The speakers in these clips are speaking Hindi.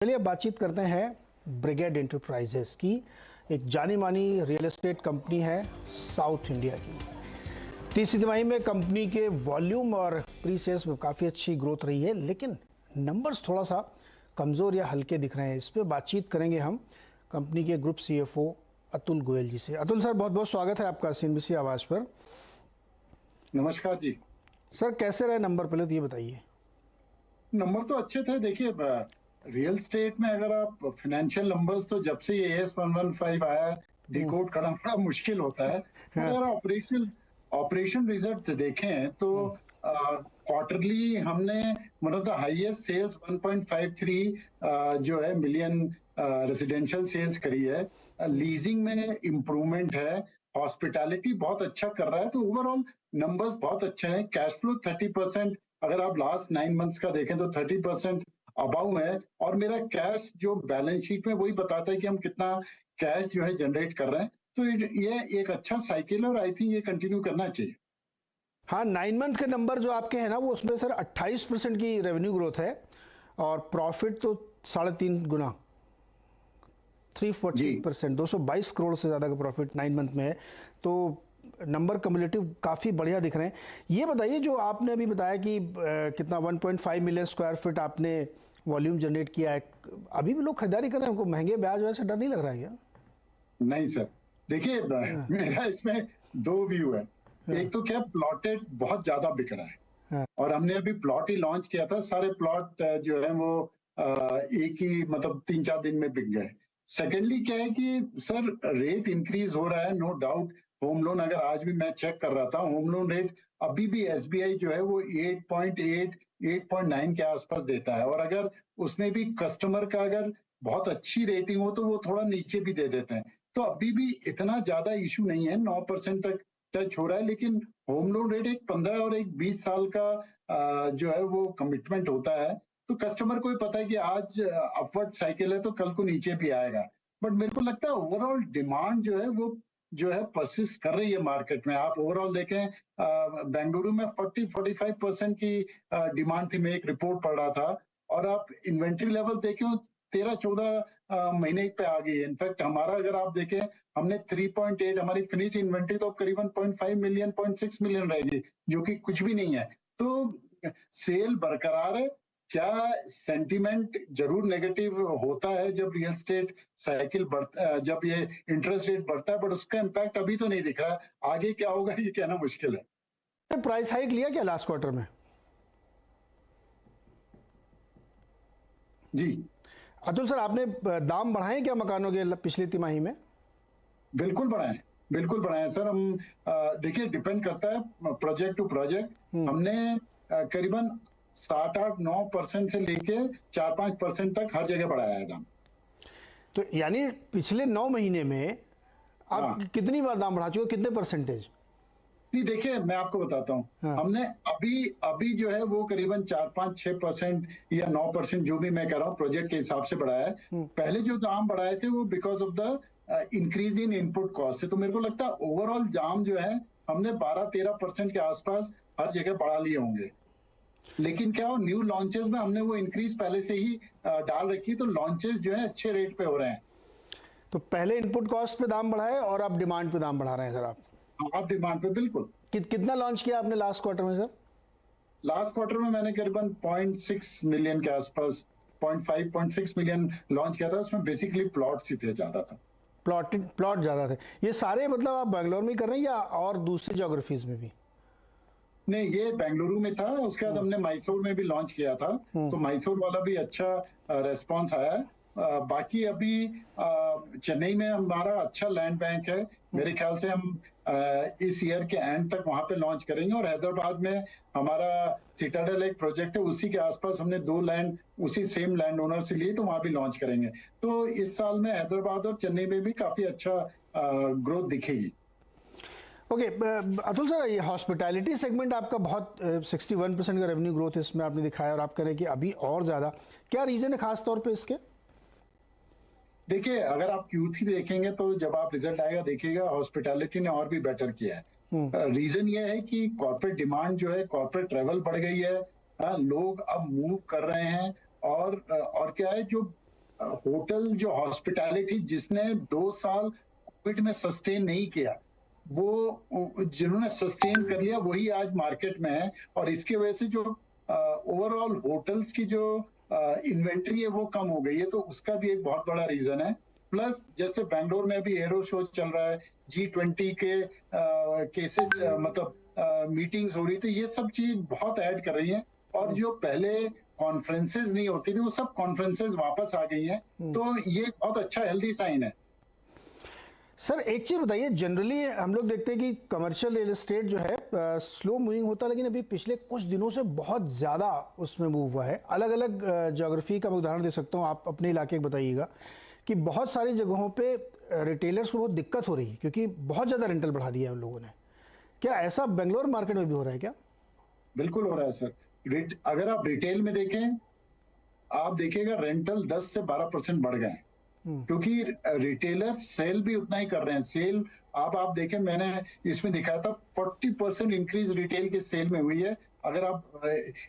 चलिए अब बातचीत करते हैं ब्रिगेड एंटरप्राइजेस की। एक जानी मानी रियल एस्टेट कंपनी है साउथ इंडिया की। तीसरी तिमाही में कंपनी के वॉल्यूम और प्री सेल्स में काफ़ी अच्छी ग्रोथ रही है, लेकिन नंबर्स थोड़ा सा कमज़ोर या हल्के दिख रहे हैं। इस पर बातचीत करेंगे हम कंपनी के ग्रुप सीएफओ अतुल गोयल जी से। अतुल सर, बहुत बहुत स्वागत है आपका सीएनबीसी आवाज़ पर। नमस्कार जी। सर, कैसे रहे नंबर, पहले तो ये बताइए। नंबर तो अच्छे थे। देखिए, रियल स्टेट में अगर आप फाइनेंशियल नंबर्स, तो जब से ये AS 115 आया, डिकोड करना बड़ा मुश्किल होता है। अगर ऑपरेशन रिजल्ट देखें तो क्वार्टरली हमने one of the highest sales 1.53 जो है मिलियन रेजिडेंशियल सेल्स करी है। लीजिंग में इम्प्रूवमेंट है, हॉस्पिटैलिटी बहुत अच्छा कर रहा है, तो ओवरऑल नंबर्स बहुत अच्छे हैं। कैश फ्लो 30%, अगर आप लास्ट 9 मंथ्स का देखें तो 30% अबाउ है। और मेरा कैश जो बैलेंस शीट में वही बताता है कि हम कितना कैश जो है जनरेट कर रहे हैं। तो ये एक अच्छा साइकिल है और आई थिंक ये कंटिन्यू करना चाहिए। हाँ, 9 मंथ के नंबर जो आपके हैं ना, वो उसमें सर 28% की रेवेन्यू ग्रोथ है और प्रॉफिट तो 3.5 गुना, 340%, 222 करोड़ से ज़्यादा का प्रॉफिट 9 मंथ में है। तो नंबर कम्युलेटिव काफ़ी बढ़िया दिख रहे हैं। ये बताइए, जो आपने अभी बताया कि कितना 1.5 मिलियन स्क्वायर फीट आपने वॉल्यूम जनरेट किया है, अभी भी लोग खरीदारी कर रहे हैं, उनको महंगे ब्याज वजह से डर नहीं लग रहा है क्या? नहीं सर, देखिए, मेरा इसमें दो व्यू है। एक तो क्या, प्लॉटेड बहुत ज्यादा बिक रहा है और हमने अभी प्लॉट ही लॉन्च किया था। सारे प्लॉट जो है वो एक ही मतलब 3-4 दिन में बिक गए। सेकेंडली क्या है कि सर, रेट इंक्रीज हो रहा है, नो डाउट। होम लोन, अगर आज भी मैं चेक कर रहा था, होम लोन रेट अभी भी SBI जो है वो 8.8 8.9 के आसपास देता है। और अगर उसमें भी कस्टमर का अगर बहुत अच्छी रेटिंग हो तो वो थोड़ा नीचे भी दे देते हैं। तो अभी भी इतना ज्यादा इशू नहीं है, 9% तक टच हो रहा है। लेकिन होम लोन रेट एक 15 और एक 20 साल का जो है वो कमिटमेंट होता है। तो कस्टमर को भी पता है कि आज अपवर्ड साइकिल है तो कल को नीचे भी आएगा। बट मेरे को लगता है ओवरऑल डिमांड जो है वो जो है परसिस्ट कर रही है मार्केट में। आप ओवरऑल देखें, बेंगलुरु में 40-45% की डिमांड थी, मैं एक रिपोर्ट पढ़ रहा था। और आप इन्वेंट्री लेवल देखें, 13-14 महीने पे आ गई है। इनफैक्ट हमारा अगर आप देखें, हमने 3.8, हमारी फिनिश इन्वेंट्री तो करीबन 0.5 मिलियन 0.6 मिलियन रहेगी, जो कि कुछ भी नहीं है। तो सेल बरकरार है। क्या सेंटीमेंट जरूर नेगेटिव होता है जब रियल स्टेट साइकिल बढ़ता, जब ये इंटरेस्ट रेट बढ़ता है, बट उसका इम्पैक्ट अभी तो नहीं दिख रहा। आगे क्या होगा ये कहना मुश्किल है। प्राइस हाइक लिया क्या लास्ट क्वार्टर में? जी अतुल सर, आपने दाम बढ़ाए क्या मकानों के पिछली तिमाही में? बिल्कुल बढ़ाए, बिल्कुल बढ़ाए सर। हम देखिए, डिपेंड करता है प्रोजेक्ट टू प्रोजेक्ट। हमने करीबन 7-8-9% से लेके 4-5% तक हर जगह बढ़ाया है दाम। तो यानी पिछले 9 महीने में आप हाँ। कितनी बार दाम बढ़ा चुके, कितने परसेंटेज? नहीं, देखिए, मैं आपको बताता हूँ। हमने अभी जो है वो करीबन 4-5-6% या 9%, जो भी मैं कह रहा हूँ, प्रोजेक्ट के हिसाब से बढ़ाया है। पहले जो दाम बढ़ाए थे वो because of the increase in input cost से। तो मेरे को लगता है ओवरऑल दाम जो है हमने 12-13% के आसपास हर जगह बढ़ा लिए होंगे। लेकिन क्या हो, न्यू लॉन्चेस में हमने वो इंक्रीज पहले से ही डाल रखी, तो लॉन्चेस जो है अच्छे रेट पे हो रहे हैं। तो पहले इनपुट कॉस्ट पे दाम बढ़ाए और अब डिमांड पे दाम बढ़ा रहे हैं सर आप डिमांड पे बिल्कुल। कितना लॉन्च किया आपने लास्ट क्वार्टर में सर? लास्ट क्वार्टर में मैंने करीबन 0.6 मिलियन के आसपास, 0.5-0.6 मिलियन लॉन्च किया था। उसमें बेसिकली प्लॉट्स ही थे, ज्यादा था। प्लॉट ज्यादा थे। ये सारे मतलब आप बेंगलोर में कर रहे हैं या और दूसरी ज्योग्राफीज में भी? नहीं, ये बेंगलुरु में था। उसके बाद हमने मैसूर में भी लॉन्च किया था, तो मैसूर वाला भी अच्छा रेस्पॉन्स आया है। बाकी अभी चेन्नई में हमारा अच्छा लैंड बैंक है। मेरे ख्याल से हम इस ईयर के एंड तक वहां पे लॉन्च करेंगे। और हैदराबाद में हमारा सिटाडेल एक प्रोजेक्ट है, उसी के आसपास हमने 2 लैंड उसी सेम लैंड ओनर से लिए, तो वहां भी लॉन्च करेंगे। तो इस साल में हैदराबाद और चेन्नई में भी काफी अच्छा ग्रोथ दिखेगी। ओके, अतुल सर, ये हॉस्पिटैलिटी सेगमेंट आपका बहुत 61% का रेवेन्यू ग्रोथ इसमें आपने दिखाया और आप कह रहे हैं कि अभी और ज़्यादा, क्या रीज़न है खास तौर पे इसके? देखिए, अगर आप Q3 देखेंगे तो जब आप रिजल्ट आएगा देखिएगा, हॉस्पिटैलिटी ने और भी बेटर किया है। रीजन ये है कि कॉर्पोरेट डिमांड जो है, कॉर्पोरेट ट्रेवल बढ़ गई है। लोग अब मूव कर रहे हैं। और क्या है, जो होटल जो हॉस्पिटैलिटी जिसने 2 साल कोविड में सस्टेन नहीं किया, वो जिन्होंने सस्टेन कर लिया वही आज मार्केट में है, और इसकी वजह से जो ओवरऑल होटल्स की जो इन्वेंट्री है वो कम हो गई है, तो उसका भी एक बहुत बड़ा रीजन है। प्लस जैसे बेंगलोर में अभी एरो शो चल रहा है, G20 के केसेस मतलब मीटिंग्स हो रही थी, ये सब चीज बहुत ऐड कर रही है। और जो पहले कॉन्फ्रेंसेस नहीं होती थी वो सब कॉन्फ्रेंसेस वापस आ गई हैं, तो ये बहुत अच्छा हेल्दी साइन है। सर एक चीज बताइए, जनरली हम लोग देखते हैं कि कमर्शियल रियल एस्टेट जो है स्लो मूविंग होता है, लेकिन अभी पिछले कुछ दिनों से बहुत ज़्यादा उसमें मूव हुआ है। अलग अलग ज्योग्राफी का मैं उदाहरण दे सकता हूँ, आप अपने इलाके का बताइएगा कि बहुत सारी जगहों पे रिटेलर्स को बहुत दिक्कत हो रही है क्योंकि बहुत ज़्यादा रेंटल बढ़ा दिया है उन लोगों ने। क्या ऐसा बेंगलोर मार्केट में भी हो रहा है क्या? बिल्कुल हो रहा है सर। अगर आप रिटेल में देखें, आप देखिएगा रेंटल 10 से 12% बढ़ गए हैं, क्योंकि रिटेलर सेल भी उतना ही कर रहे हैं। सेल आप देखें, मैंने इसमें दिखाया था 40% इंक्रीज रिटेल के सेल में हुई है। अगर आप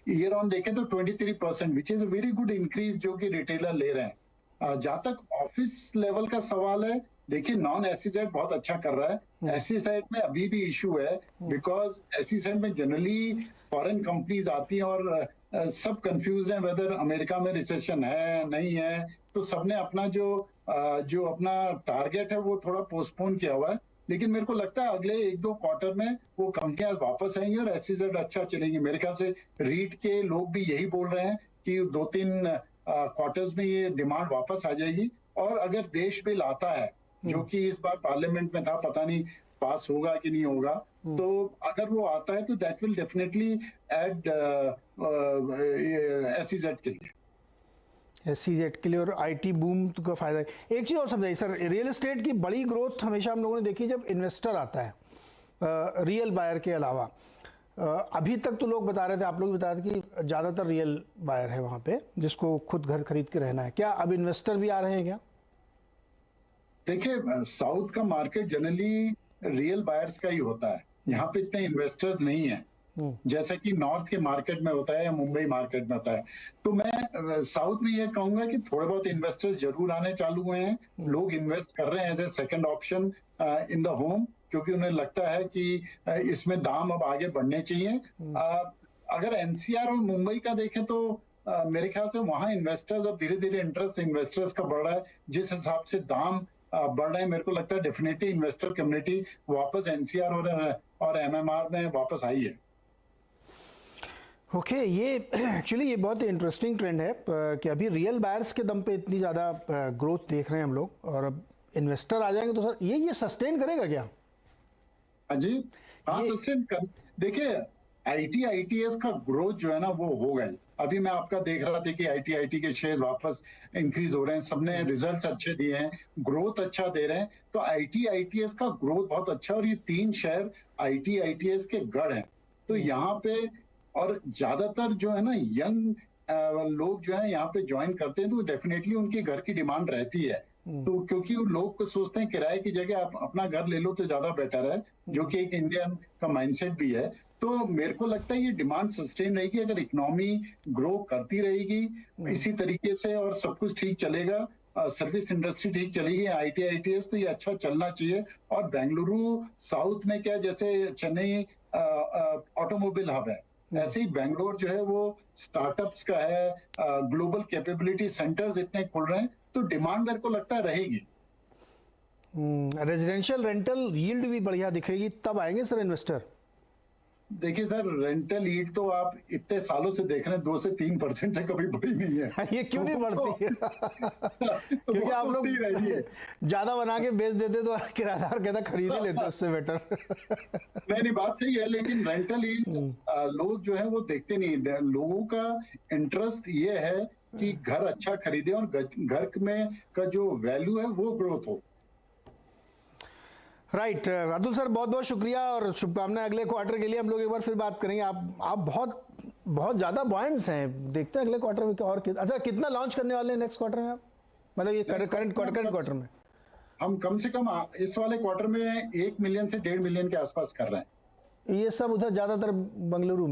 ईयर ऑन देखें तो 23%, which is a very good increase जो कि रिटेलर ले रहे हैं। जहां तक ऑफिस लेवल का सवाल है, देखिए नॉन एसईजेड बहुत अच्छा कर रहा है। एसईजेड में अभी भी इशू है, बिकॉज एसईजेड में जनरली फॉरेन कंपनीज आती हैं और सब कंफ्यूज हैं वेदर अमेरिका में रिसेशन है नहीं है, तो सबने अपना जो अपना टारगेट है वो थोड़ा पोस्टपोन किया हुआ है। लेकिन मेरे को लगता है अगले 1-2 क्वार्टर में वो कंपनियां वापस आएंगी और एसईजेड अच्छा चलेगी। मेरे ख्याल से रीट के लोग भी यही बोल रहे हैं कि 2-3 क्वार्टर्स में ये डिमांड वापस आ जाएगी। और अगर देश बिल आता है, जो कि इस बार पार्लियामेंट में था, पता नहीं पास होगा कि नहीं होगा, तो अगर वो आता है तो that will definitely add SEZ के लिए, एसईजेड के लिए और आईटी बूम का फायदा है। एक चीज़ और समझाइए सर, रियल एस्टेट की बड़ी ग्रोथ हमेशा हम लोगों ने देखी जब इन्वेस्टर आता है, रियल बायर के अलावा। अभी तक तो लोग बता रहे थे, आप लोग भी बता रहे थे कि ज़्यादातर रियल बायर है वहाँ पे, जिसको खुद घर खरीद के रहना है। क्या अब इन्वेस्टर भी आ रहे हैं क्या? देखिए साउथ का मार्केट जनरली रियल बायर्स का ही होता है, यहाँ पे इतने इन्वेस्टर्स नहीं है जैसा कि नॉर्थ के मार्केट में होता है या मुंबई मार्केट में होता है। तो मैं साउथ में ये कहूंगा कि थोड़े बहुत इन्वेस्टर्स जरूर आने चालू हुए हैं। लोग इन्वेस्ट कर रहे हैं as a second option in the home, क्योंकि उन्हें लगता है कि इसमें दाम अब आगे बढ़ने चाहिए। अगर एनसीआर और मुंबई का देखें तो मेरे ख्याल से वहां इन्वेस्टर्स अब धीरे धीरे इंटरेस्ट इन्वेस्टर्स का बढ़ रहा है। जिस हिसाब से दाम बढ़ रहे हैं, मेरे को लगता है डेफिनेटली इन्वेस्टर कम्युनिटी वापस एनसीआर और एमएमआर में वापस आई है। ओके, ये एक्चुअली ये बहुत इंटरेस्टिंग ट्रेंड है कि अभी रियल बायर्स के दम पे इतनी ज़्यादा ग्रोथ देख रहे हैं हम लोग, और अब इन्वेस्टर आ जाएंगे तो सर ये सस्टेन करेगा क्या? जी हाँ, सस्टेन कर। देखिए आईटीएस का ग्रोथ जो है ना वो हो गए। अभी मैं आपका देख रहा था कि आईटी के शेयर वापस इंक्रीज हो रहे हैं, सबने रिजल्ट्स अच्छे दिए हैं, ग्रोथ अच्छा दे रहे हैं, तो आईटीएस का ग्रोथ बहुत अच्छा। और ये 3 शेयर आईटीएस के गढ़ हैं, तो यहाँ पे और ज्यादातर जो है ना यंग लोग जो है यहाँ पे ज्वाइन करते हैं, तो डेफिनेटली उनकी घर की डिमांड रहती है। तो क्योंकि लोग को सोचते हैं किराए की जगह आप अपना घर ले लो तो ज्यादा बेटर है, जो कि एक इंडियन का माइंडसेट भी है। तो मेरे को लगता है ये डिमांड सस्टेन रहेगी अगर इकोनॉमी ग्रो करती रहेगी इसी तरीके से, और सब कुछ ठीक चलेगा, सर्विस इंडस्ट्री ठीक चलेगी, आईटीएस, तो ये अच्छा चलना चाहिए। और बेंगलुरु साउथ में क्या, जैसे चेन्नई ऑटोमोबाइल हब है, ऐसे ही बेंगलोर जो है वो स्टार्टअप्स का है, ग्लोबल कैपेबिलिटी सेंटर्स इतने खुल रहे हैं, तो डिमांड मेरे को लगता है रहेगी। रेजिडेंशियल रेंटल यील्ड भी बढ़िया दिखेगी, तब आएंगे सर इन्वेस्टर। देखिए सर, रेंटल यील्ड तो आप इतने सालों से देख रहे हैं 2 से 3% से कभी बढ़ी नहीं है। ये क्यों नहीं बढ़ती है? क्योंकि आप लोग ज्यादा बना के बेच देते तो किराएदार कहता खरीद ही लेते उससे बेटर। नहीं, बात सही है, लेकिन रेंटल यील्ड लोग जो है वो देखते नहीं। लोगों का इंटरेस्ट ये है कि घर अच्छा खरीदे और घर में का जो वैल्यू है वो ग्रोथ हो। राइट अतुल सर, बहुत बहुत शुक्रिया और शुभकामनाएं अगले क्वार्टर के लिए। हम लोग एक बार फिर बात करेंगे। आप बहुत ज़्यादा बॉयंट्स हैं, देखते हैं अगले क्वार्टर में क्या और अच्छा कितना लॉन्च करने वाले हैं नेक्स्ट क्वार्टर में आप, मतलब ये करंट क्वार्टर में? हम कम से कम इस वाले क्वार्टर में 1 मिलियन से 1.5 मिलियन के आसपास कर रहे हैं। ये सब उधर ज़्यादातर बेंगलुरु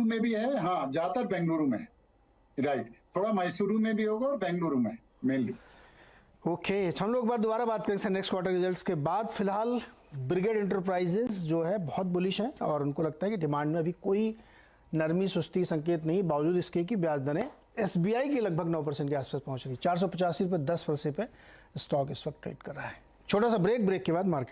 में भी है? हाँ, ज़्यादातर बेंगलुरु में, राइट। थोड़ा मैसूरू में भी होगा और बेंगलुरु में मेनली। ओके हम लोग दोबारा बात करेंगे नेक्स्ट क्वार्टर रिजल्ट्स के बाद। फिलहाल ब्रिगेड एंटरप्राइजेस जो है बहुत बुलिश हैं और उनको लगता है कि डिमांड में अभी कोई नरमी सुस्ती संकेत नहीं, बावजूद इसके कि ब्याज दरें एसबीआई की लगभग 9% के आसपास पहुंच रही। 485 रुपये 10 पैसे पे स्टॉक इस वक्त ट्रेड कर रहा है। छोटा सा ब्रेक के बाद मार्केट